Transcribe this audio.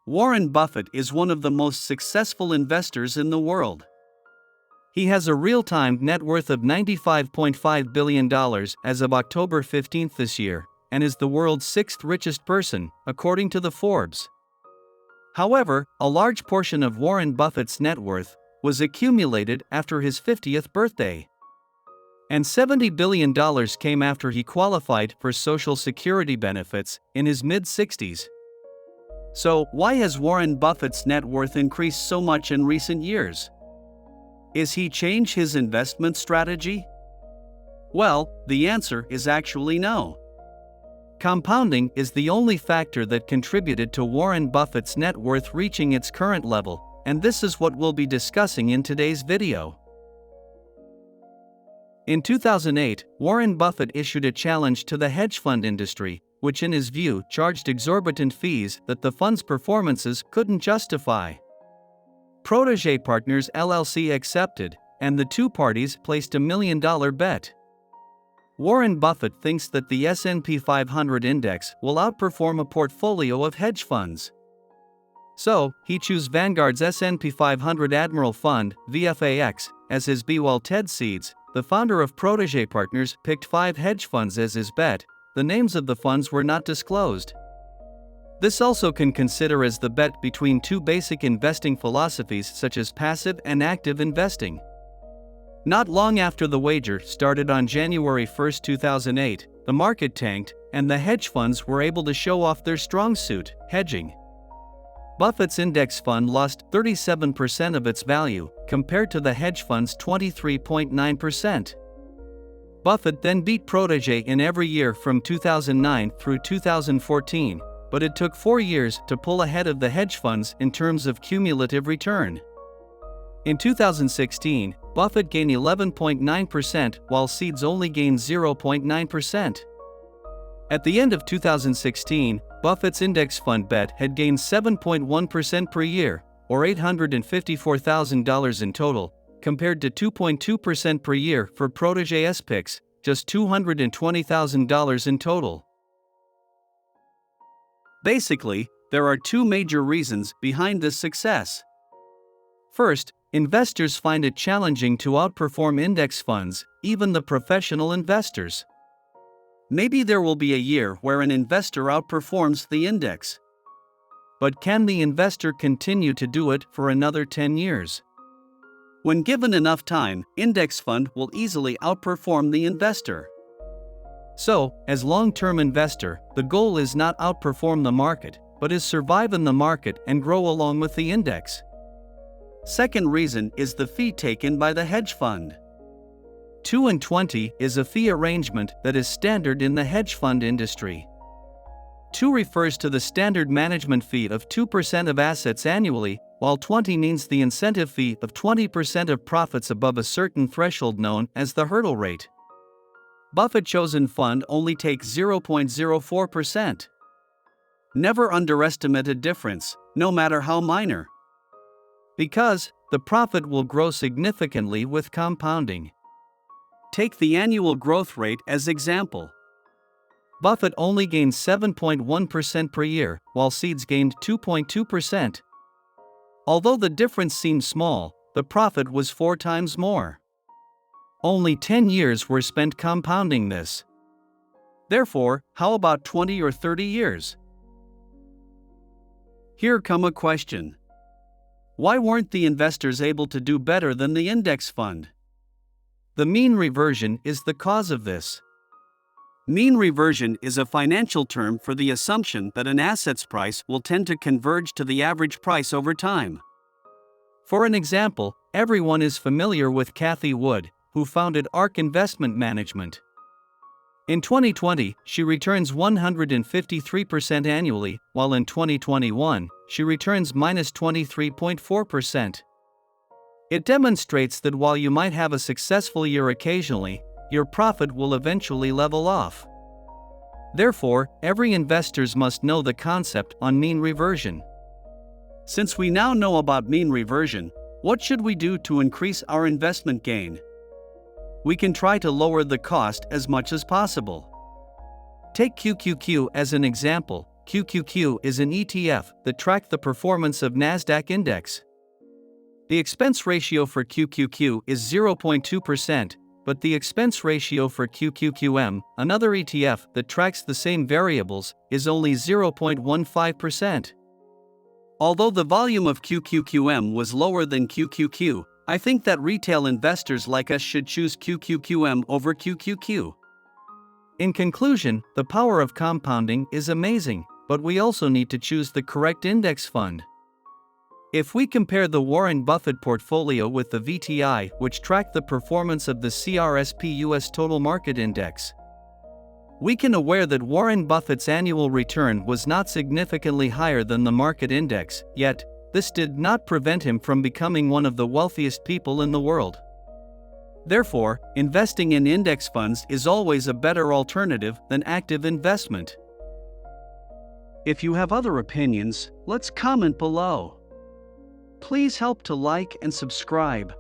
Warren Buffett is one of the most successful investors in the world. He has a real-time net worth of $95.5 billion as of October 15 this year, and is the world's sixth richest person, according to the Forbes. However, a large portion of Warren Buffett's net worth was accumulated after his 50th birthday. And $70 billion came after he qualified for Social Security benefits in his mid-60s. So, why has Warren Buffett's net worth increased so much in recent years? Is he changed his investment strategy? Well, the answer is actually no. Compounding is the only factor that contributed to Warren Buffett's net worth reaching its current level, and this is what we'll be discussing in today's video. In 2008, Warren Buffett issued a challenge to the hedge fund industry, which in his view charged exorbitant fees that the fund's performances couldn't justify. Protege Partners LLC accepted, and the two parties placed a $1 million bet. Warren Buffett thinks that the S&P 500 index will outperform a portfolio of hedge funds. So, he chose Vanguard's S&P 500 Admiral Fund, VFAX, as his bet while Ted Seeds, the founder of Protege Partners, picked 5 hedge funds as his bet. The names of the funds were not disclosed. This also can consider as the bet between two basic investing philosophies such as passive and active investing. Not long after the wager started on January 1, 2008, the market tanked, and the hedge funds were able to show off their strong suit, hedging. Buffett's index fund lost 37% of its value, compared to the hedge fund's 23.9%. Buffett then beat Protege in every year from 2009 through 2014, but it took 4 years to pull ahead of the hedge funds in terms of cumulative return. In 2016, Buffett gained 11.9% while Seeds only gained 0.9%. At the end of 2016, Buffett's index fund bet had gained 7.1% per year, or $854,000 in total, compared to 2.2% per year for Protege's picks, just $220,000 in total. Basically, there are two major reasons behind this success. First, investors find it challenging to outperform index funds, even the professional investors. Maybe there will be a year where an investor outperforms the index. But can the investor continue to do it for another 10 years? When given enough time, index fund will easily outperform the investor. So, as long-term investor, the goal is not outperform the market, but is survive in the market and grow along with the index. Second reason is the fee taken by the hedge fund. 2 and 20 is a fee arrangement that is standard in the hedge fund industry. 2 refers to the standard management fee of 2% of assets annually, while 20 means the incentive fee of 20% of profits above a certain threshold known as the hurdle rate. Buffett's chosen fund only takes 0.04%. Never underestimate a difference, no matter how minor. Because the profit will grow significantly with compounding. Take the annual growth rate as example. Buffett only gained 7.1% per year, while Seeds gained 2.2%. Although the difference seemed small, the profit was 4 times more. Only 10 years were spent compounding this. Therefore, how about 20 or 30 years? Here come a question. Why weren't the investors able to do better than the index fund? The mean reversion is the cause of this. Mean reversion is a financial term for the assumption that an asset's price will tend to converge to the average price over time. For an example, everyone is familiar with Cathie Wood, who founded ARK Investment Management. In 2020, she returns 153% annually, while in 2021, she returns -23.4%. It demonstrates that while you might have a successful year occasionally, your profit will eventually level off. Therefore, every investor must know the concept on mean reversion. Since we now know about mean reversion, what should we do to increase our investment gain? We can try to lower the cost as much as possible. Take QQQ as an example. QQQ is an ETF that tracks the performance of Nasdaq index. The expense ratio for QQQ is 0.2%, but the expense ratio for QQQM, another ETF that tracks the same variables, is only 0.15%. Although the volume of QQQM was lower than QQQ, I think that retail investors like us should choose QQQM over QQQ. In conclusion, the power of compounding is amazing, but we also need to choose the correct index fund. If we compare the Warren Buffett portfolio with the VTI, which tracked the performance of the CRSP US Total Market Index, we can aware that Warren Buffett's annual return was not significantly higher than the market index, yet, this did not prevent him from becoming one of the wealthiest people in the world. Therefore, investing in index funds is always a better alternative than active investment. If you have other opinions, let's comment below. Please help to like and subscribe.